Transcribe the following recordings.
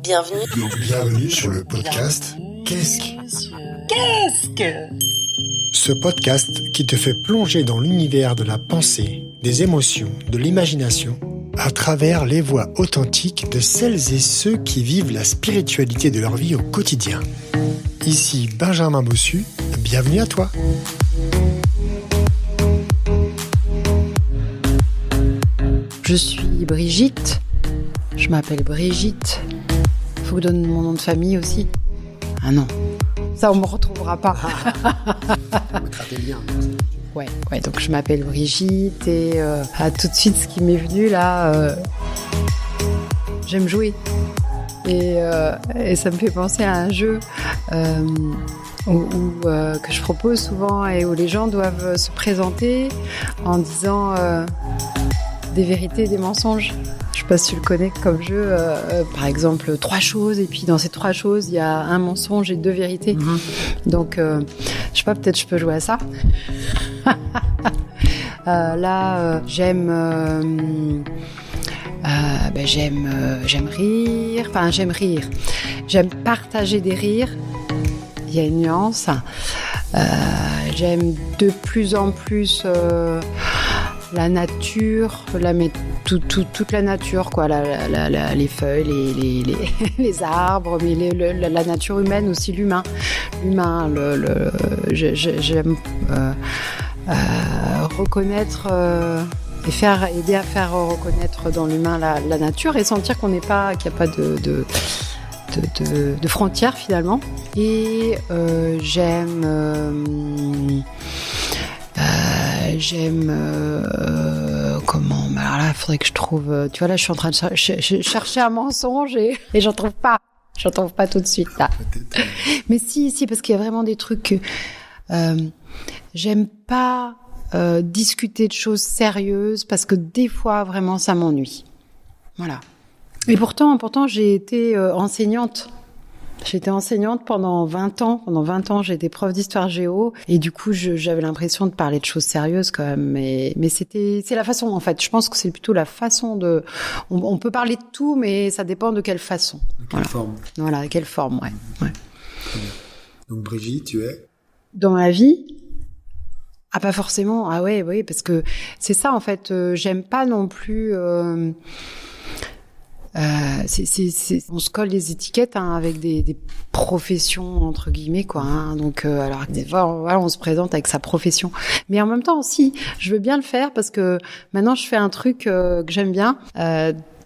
Bienvenue sur le podcast Qu'est-ce que Ce podcast qui te fait plonger dans l'univers de la pensée, des émotions, de l'imagination, à travers les voix authentiques de celles et ceux qui vivent la spiritualité de leur vie au quotidien. Ici Benjamin Bossu, bienvenue à toi. Je suis Brigitte, je m'appelle Brigitte. Faut que je donne mon nom de famille aussi. Ah non, ça on me retrouvera pas. On mettra tes liens. Ouais, donc je m'appelle Brigitte et tout de suite ce qui m'est venu là, j'aime jouer. Et ça me fait penser à un jeu que je propose souvent et où les gens doivent se présenter en disant des vérités et des mensonges. Je sais pas si tu le connais comme jeu, par exemple 3 choses et puis dans ces 3 choses il y a un mensonge et 2 vérités. Donc je sais pas, peut-être je peux jouer à ça. J'aime rire, j'aime partager des rires, il y a une nuance. J'aime de plus en plus la nature, toute la nature, quoi, les feuilles, les arbres, mais la nature humaine aussi, l'humain. J'aime reconnaître et aider à faire reconnaître dans l'humain la nature et sentir qu'il n'y a pas de frontières finalement. Et j'aime comment, alors là il faudrait que je trouve, tu vois, là je suis en train de chercher un mensonge et j'en trouve pas tout de suite là. Mais si parce qu'il y a vraiment des trucs que j'aime pas discuter de choses sérieuses parce que des fois vraiment ça m'ennuie, voilà. Et pourtant j'ai été enseignante. J'étais enseignante pendant 20 ans. Pendant 20 ans, j'ai été prof d'histoire géo. Et du coup, j'avais l'impression de parler de choses sérieuses quand même. Mais c'est la façon, en fait. Je pense que c'est plutôt la façon de... On peut parler de tout, mais ça dépend de quelle façon. De quelle forme. Voilà, quelle forme, ouais. Donc Brigitte, tu es... Dans ma vie... Ah, pas forcément. Ah ouais, parce que c'est ça, en fait. J'aime pas non plus... on se colle des étiquettes avec des professions entre guillemets quoi. Donc alors des fois voilà, on se présente avec sa profession, mais en même temps aussi je veux bien le faire parce que maintenant je fais un truc que j'aime bien.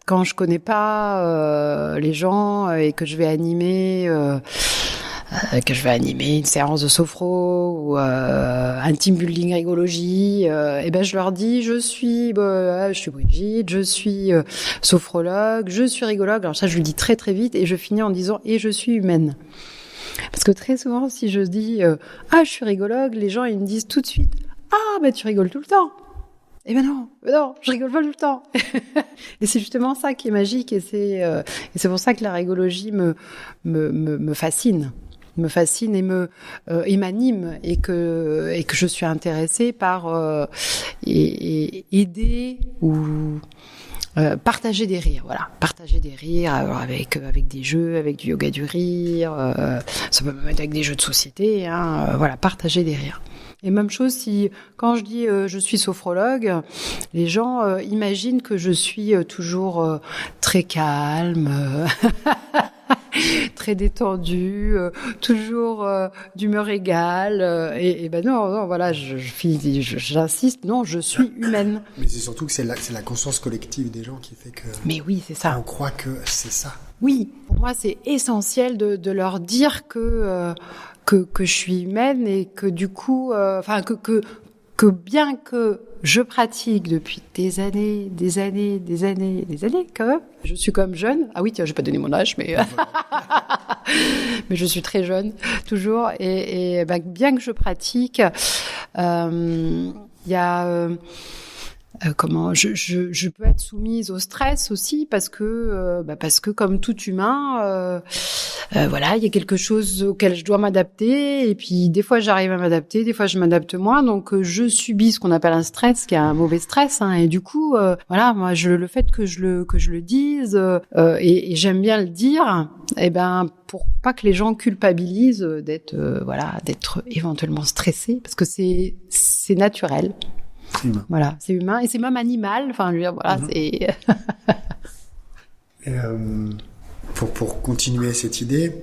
Quand je connais pas les gens et que je vais animer une séance de sophro ou un team building rigologie, et ben je leur dis je suis Brigitte, je suis sophrologue, je suis rigologue. Alors ça je le dis très très vite et je finis en disant et je suis humaine. Parce que très souvent si je dis je suis rigologue, les gens ils me disent tout de suite tu rigoles tout le temps. Eh ben non, je rigole pas tout le temps. Et c'est justement ça qui est magique et c'est pour ça que la rigologie me fascine. Me fascine et m'anime et que je suis intéressée par et aider ou partager des rires, voilà, partager des rires avec des jeux, avec du yoga du rire, ça peut même être avec des jeux de société, voilà, partager des rires. Et même chose si quand je dis je suis sophrologue, les gens imaginent que je suis toujours très calme. Très détendue, toujours d'humeur égale, et ben non, voilà, j'insiste, non, je suis humaine. Mais c'est surtout que c'est la conscience collective des gens qui fait que... Mais oui, c'est ça. On croit que c'est ça. Oui, pour moi, c'est essentiel de leur dire que je suis humaine et que du coup, que bien que je pratique depuis des années quand même. Je suis quand même jeune. Ah oui, tiens, je vais pas donner mon âge, mais mais je suis très jeune toujours. Et bien que je pratique, il y a comment je peux être soumise au stress aussi parce que comme tout humain, voilà, il y a quelque chose auquel je dois m'adapter et puis des fois j'arrive à m'adapter, des fois je m'adapte moins, donc je subis ce qu'on appelle un stress, qui est un mauvais stress, hein, et du coup, voilà, moi le fait que je le dise et j'aime bien le dire, et ben pour pas que les gens culpabilisent d'être éventuellement stressés, parce que c'est naturel. C'est humain. Voilà, c'est humain et c'est même animal. Enfin, je veux dire, voilà, c'est. Et, pour continuer cette idée,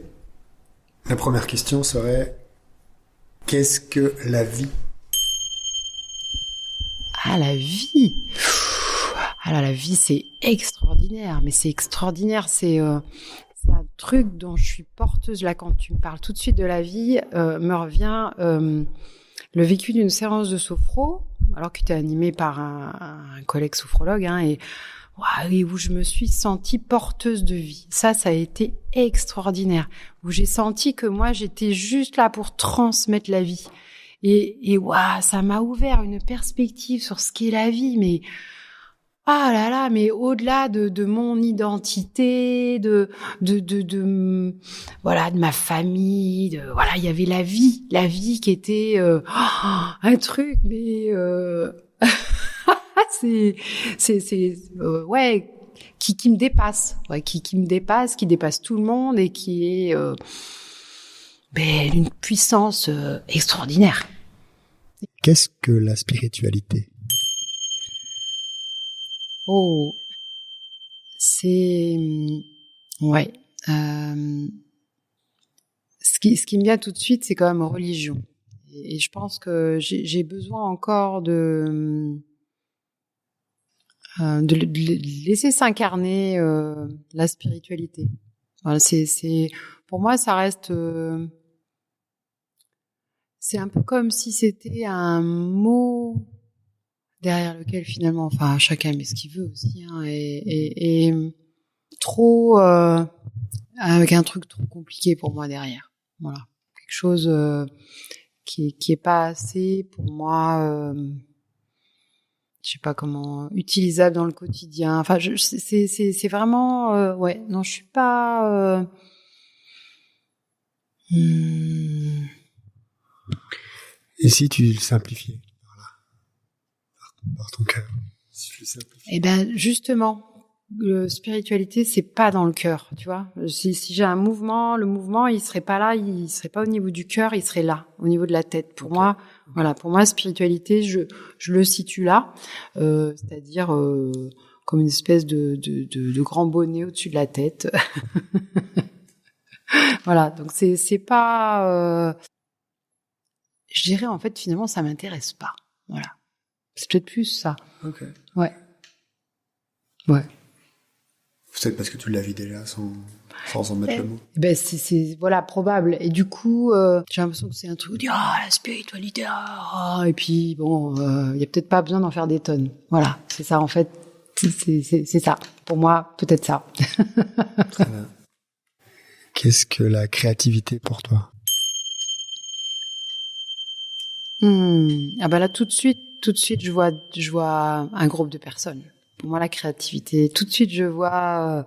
la première question serait: qu'est-ce que la vie? Ah, la vie. Alors la vie, c'est extraordinaire, mais c'est extraordinaire. C'est un truc dont je suis porteuse là. Quand tu me parles tout de suite de la vie, me revient le vécu d'une séance de sophro, alors que tu es animée par un collègue sophrologue, hein, et où je me suis sentie porteuse de vie. Ça a été extraordinaire. Où j'ai senti que moi, j'étais juste là pour transmettre la vie. Et ça m'a ouvert une perspective sur ce qu'est la vie, mais mais au-delà de mon identité, de ma famille, il y avait la vie qui était un truc, mais qui me dépasse, qui me dépasse, qui dépasse tout le monde et qui est une puissance extraordinaire. Qu'est-ce que la spiritualité? Oh, c'est ce qui me vient tout de suite, c'est quand même religion. Et je pense que j'ai besoin encore de laisser s'incarner la spiritualité. Voilà, c'est pour moi, ça reste c'est un peu comme si c'était un mot derrière lequel finalement, enfin, chacun met ce qu'il veut aussi, hein, et trop avec un truc trop compliqué pour moi derrière. Voilà, quelque chose qui est pas assez pour moi. Je sais pas comment, utilisable dans le quotidien. Enfin, c'est vraiment non, je suis pas. Et si tu le simplifiais, par ton cœur, si tu le simplifiais. Eh ben justement, la spiritualité, c'est pas dans le cœur, tu vois. Si j'ai un mouvement, le mouvement, il serait pas là, il serait pas au niveau du cœur, il serait là, au niveau de la tête. Pour moi, voilà, pour moi, spiritualité, je le situe là, c'est-à-dire comme une espèce de grand bonnet au-dessus de la tête. Voilà, donc c'est pas. Je dirais en fait finalement ça m'intéresse pas. Voilà, c'est peut-être plus ça. Ok. Ouais. Peut-être parce que tu la vis déjà sans en mettre le mot. Ben c'est voilà, probable. Et du coup, j'ai l'impression que c'est un truc où on dit la spiritualité, et puis bon, il y a peut-être pas besoin d'en faire des tonnes. Voilà, c'est ça en fait. C'est ça. Pour moi, peut-être ça. Très bien. Qu'est-ce que la créativité pour toi? Ah ben là tout de suite, je vois un groupe de personnes. Pour moi, la créativité, tout de suite, je vois.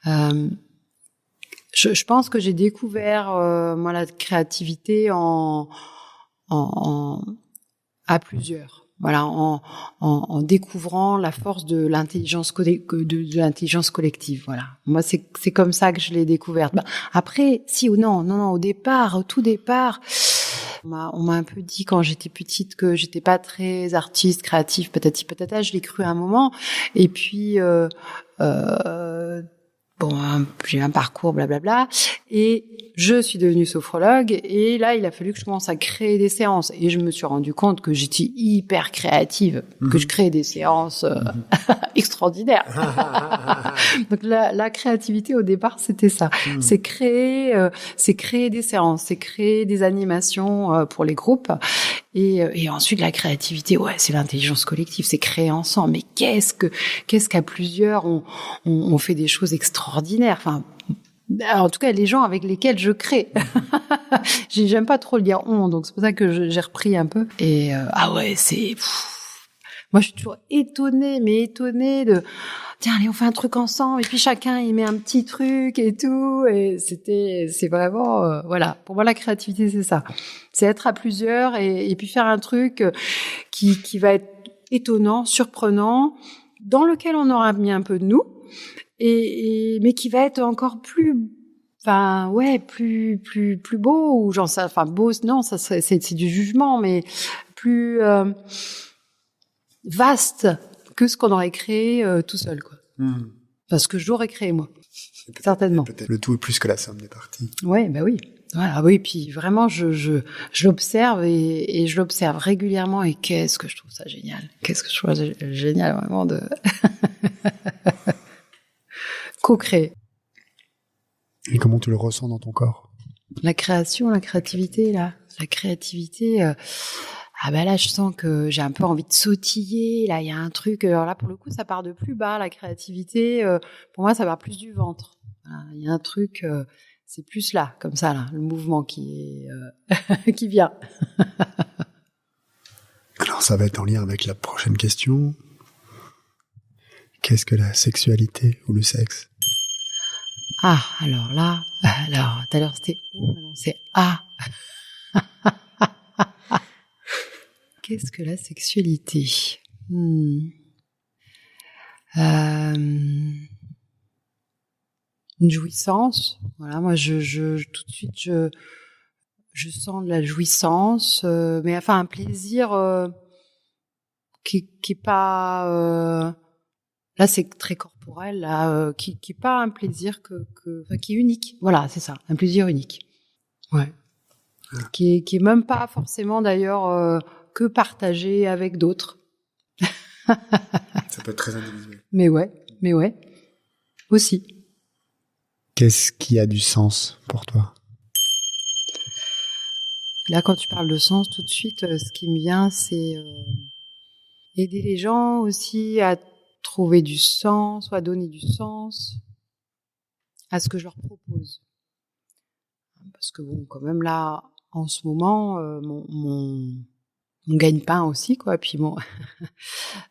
Je pense que j'ai découvert moi la créativité à plusieurs. Voilà, en découvrant la force de l'intelligence de l'intelligence collective. Voilà, moi c'est comme ça que je l'ai découverte. Ben, après, si ou non, au tout départ. On m'a un peu dit quand j'étais petite que j'étais pas très artiste, créative, patati patata. Je l'ai cru à un moment. Et puis, j'ai eu un parcours, blablabla. Et je suis devenue sophrologue. Et là, il a fallu que je commence à créer des séances. Et je me suis rendu compte que j'étais hyper créative, que je créais des séances extraordinaires. Donc la créativité au départ, c'était ça. C'est créer des séances, c'est créer des animations pour les groupes. Et ensuite la créativité, c'est l'intelligence collective, c'est créer ensemble. Mais qu'est-ce qu'à plusieurs on fait des choses extraordinaires. Enfin, en tout cas les gens avec lesquels je crée. J'aime pas trop le dire on, donc c'est pour ça que j'ai repris un peu. Et c'est Moi, je suis toujours étonnée de, tiens, allez, on fait un truc ensemble, et puis chacun, il met un petit truc et tout, et c'est vraiment, voilà. Pour moi, la créativité, c'est ça. C'est être à plusieurs et puis faire un truc qui va être étonnant, surprenant, dans lequel on aura mis un peu de nous, mais qui va être encore plus, plus beau, ou genre ça, beau, non, ça, c'est du jugement, mais plus, vaste que ce qu'on aurait créé tout seul, quoi. Parce que j'aurais créé, moi. Certainement. Peut-être le tout est plus que la somme des parties. Ouais, bah oui. Voilà, oui, puis vraiment, je l'observe et je l'observe régulièrement, et qu'est-ce que je trouve ça génial. Qu'est-ce que je trouve ça génial, vraiment, de co-créer. Et comment tu le ressens dans ton corps? La création, la créativité, là. La créativité, là, je sens que j'ai un peu envie de sautiller. Là, il y a un truc. Alors là, pour le coup, ça part de plus bas. La créativité, pour moi, ça part plus du ventre. Il y a un truc. C'est plus là, comme ça, là, le mouvement qui vient. Alors, ça va être en lien avec la prochaine question. Qu'est-ce que la sexualité ou le sexe? Ah, alors tout à l'heure c'était O, maintenant c'est A. Qu'est-ce que la sexualité? Une jouissance. Voilà, moi tout de suite je sens de la jouissance, mais enfin un plaisir qui est pas là c'est très corporel, là qui est pas un plaisir qui est unique. Voilà, c'est ça, un plaisir unique. Ouais. Qui est même pas forcément d'ailleurs que partagé avec d'autres. Ça peut être très individuel. Mais ouais. Aussi. Qu'est-ce qui a du sens pour toi? Là, quand tu parles de sens, tout de suite, ce qui me vient, c'est aider les gens aussi à trouver du sens, ou à donner du sens à ce que je leur propose. Parce que bon, quand même là, en ce moment, mon gagne-pain aussi, quoi. Puis bon,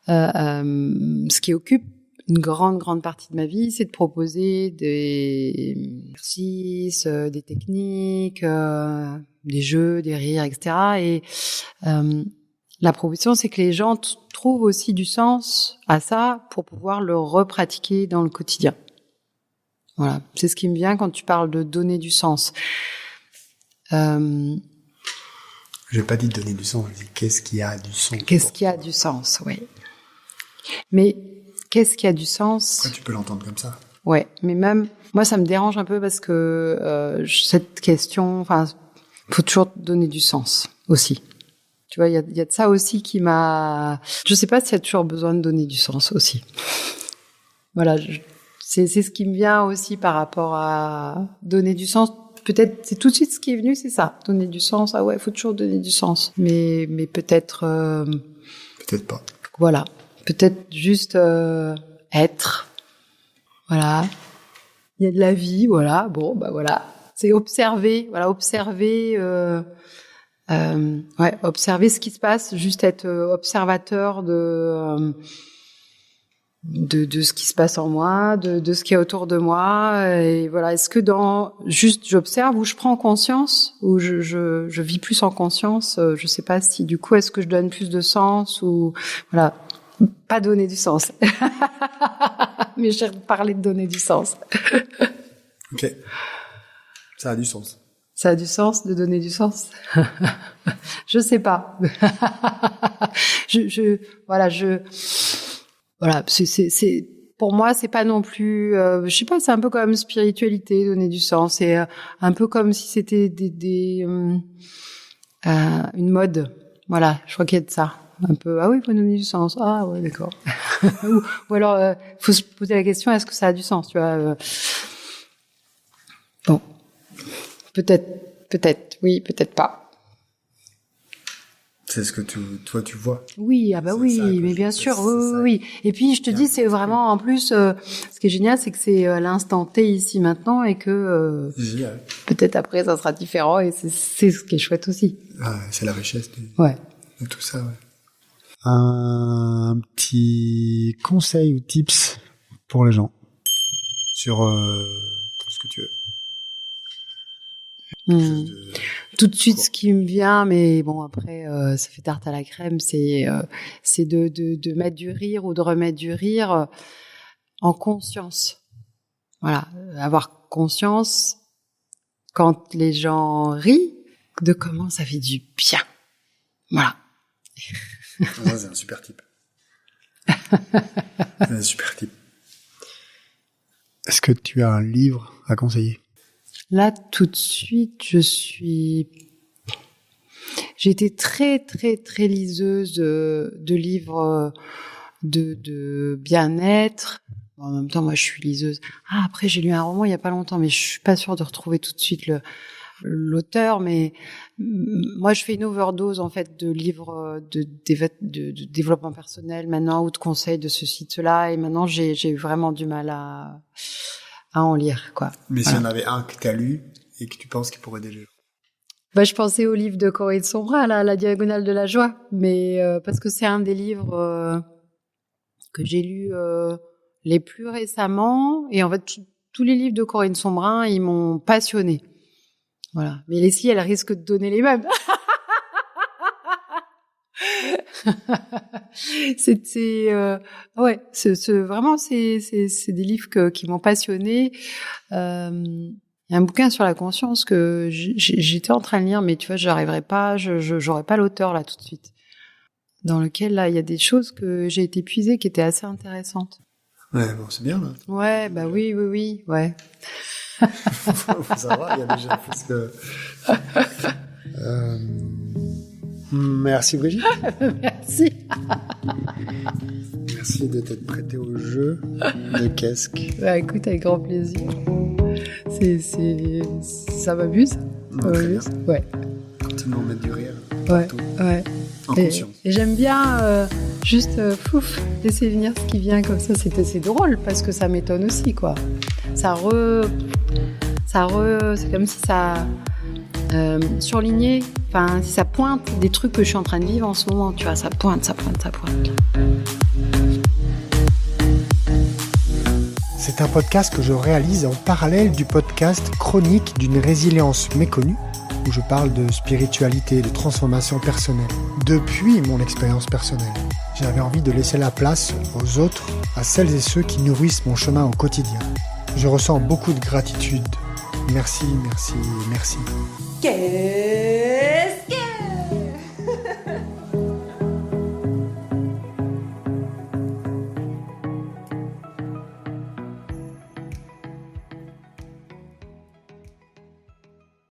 ce qui occupe une grande partie de ma vie, c'est de proposer des exercices, des techniques, des jeux, des rires, etc. Et la proposition, c'est que les gens trouvent aussi du sens à ça pour pouvoir le repratiquer dans le quotidien. Voilà, c'est ce qui me vient quand tu parles de donner du sens. Je n'ai pas dit de donner du sens, je dis qu'est-ce qui a du sens. Qu'est-ce qui a du sens, oui. Mais qu'est-ce qui a du sens? Après, tu peux l'entendre comme ça. Ouais, mais même moi, ça me dérange un peu parce que cette question, faut toujours donner du sens aussi. Tu vois, il y a de ça aussi qui m'a. Je sais pas s'il y a toujours besoin de donner du sens aussi. Voilà, c'est ce qui me vient aussi par rapport à donner du sens. Peut-être, c'est tout de suite ce qui est venu, c'est ça, donner du sens. Ah ouais, faut toujours donner du sens. Mais peut-être. Peut-être pas. Voilà, peut-être juste être. Voilà, il y a de la vie, voilà. Bon, bah voilà, c'est observer. Voilà, observer. Observer ce qui se passe, juste être observateur de ce qui se passe en moi, de ce qui est autour de moi, et voilà. Est-ce que juste j'observe ou je prends conscience, ou je vis plus en conscience, je sais pas si du coup est-ce que je donne plus de sens, ou voilà, pas donner du sens. Mais j'ai parlé de donner du sens. Ok, ça a du sens. Ça a du sens de donner du sens? Je sais pas. Voilà, c'est pour moi, c'est pas non plus, je sais pas, c'est un peu comme spiritualité, donner du sens. C'est un peu comme si c'était une mode. Voilà, je crois qu'il y a de ça. Un peu, ah oui, faut donner du sens. Ah ouais, d'accord. ou alors, faut se poser la question, est-ce que ça a du sens, tu vois? Bon. Peut-être, oui, peut-être pas. C'est ce que toi tu vois. Oui, oui, mais bien sûr, oui. Et puis je te dis, c'est vraiment en plus, ce qui est génial, c'est que c'est l'instant T ici maintenant, et que peut-être après ça sera différent, et c'est ce qui est chouette aussi. Ah, c'est la richesse de tout ça, ouais. un petit conseil ou tips pour les gens sur ce que tu veux. Tout de suite, ce qui me vient, mais bon, après, ça fait tarte à la crème, c'est de mettre du rire ou de remettre du rire en conscience. Voilà, avoir conscience quand les gens rient de comment ça fait du bien. Voilà. Ça, c'est un super type. C'est un super type. Est-ce que tu as un livre à conseiller ? Là, tout de suite, j'ai été très, très, très liseuse de livres de bien-être. En même temps, moi, je suis liseuse. Après, j'ai lu un roman il y a pas longtemps, mais je suis pas sûre de retrouver tout de suite l'auteur. Mais moi, je fais une overdose, en fait, de livres de développement personnel maintenant, ou de conseils de ceci, de cela. Et maintenant, j'ai vraiment du mal à en lire, quoi. Mais s'il y en avait un que tu as lu et que tu penses qu'il pourrait aider les gens. Je pensais au livre de Corinne Sombra, là, La Diagonale de la Joie, mais parce que c'est un des livres que j'ai lus les plus récemment, et en fait tous les livres de Corinne Sombra, ils m'ont passionnée. Voilà. Mais Leslie, elle risque de donner les mêmes. Ouais, vraiment c'est des livres qui m'ont passionnée. Il y a un bouquin sur la conscience que j'étais en train de lire, mais tu vois, j'arriverai pas, j'aurais pas l'auteur là tout de suite. Dans lequel là, il y a des choses que j'ai été puisée qui étaient assez intéressantes. Ouais, bon, c'est bien là. Ouais, bah oui, ouais. Faut savoir, il y a déjà plus que. Merci Brigitte. Merci. Merci de t'être prêtée au jeu de Qu'est-ce. Bah écoute, avec grand plaisir. Ça m'amuse. Ouais. Continuons à mettre du rire. Ouais. Partout. Ouais. En conscience. Et j'aime bien juste laisser venir ce qui vient comme ça. C'est drôle parce que ça m'étonne aussi, quoi. C'est comme si ça surlignait, enfin, si ça pointe des trucs que je suis en train de vivre en ce moment, tu vois, ça pointe. C'est un podcast que je réalise en parallèle du podcast Chronique d'une résilience méconnue, où je parle de spiritualité, de transformation personnelle. Depuis mon expérience personnelle, j'avais envie de laisser la place aux autres, à celles et ceux qui nourrissent mon chemin au quotidien. Je ressens beaucoup de gratitude. Merci. Qu'est-ce